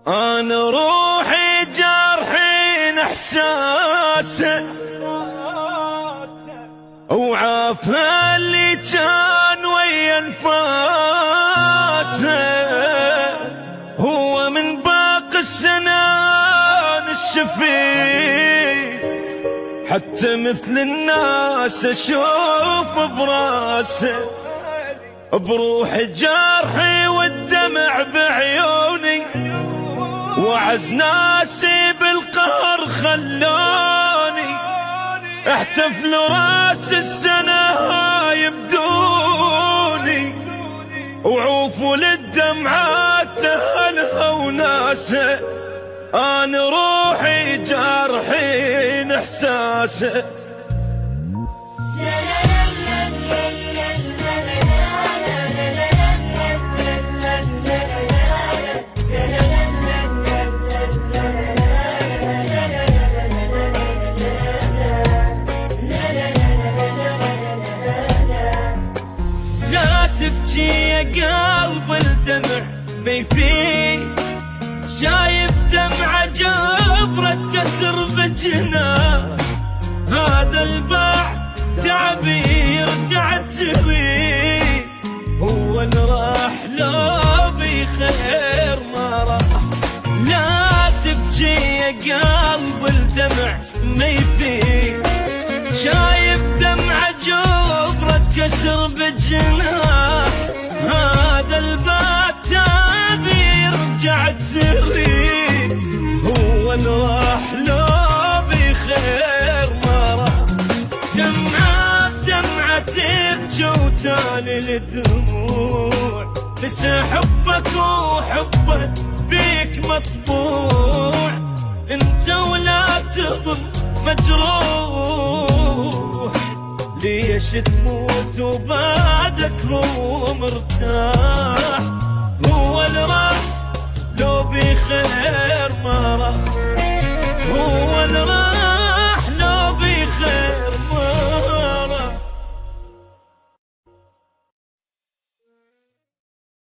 أنا روحي جرحين إحساسه وعافى اللي كان ويا انفاسه، هو من باقي السنان الشفيت، حتى مثل الناس أشوف براسه. بروحي جرحي والدمع بعيوني، وعز ناسي بالقهر خلوني احتفل راس السنة هاي بدوني، وعوفوا للدمعات أهلها وناسه. أنا روحي جارحين إحساسه. تبكي يا قلب الدمع بيفيد، شايف دمعة جبرة كسر بجناه، هذا الباع تعبي يرجع تريد، هو اللي راح لو بخير ما راح. لا تبكي يا قلب الدمع ما يفيد، شايف دمعة جبرة كسر بجناه، هذا الباب تابي يرجع تريد، هو اللي راح لو بخير ما راح. دمعة بدمعة تبكي وتالي الدموع، لسه حبك وحبه بيك مطبوع، انسى ولا تظل مجروح، ليش تموت وبعدك مو مرتاح، هو اللي راح لو بخير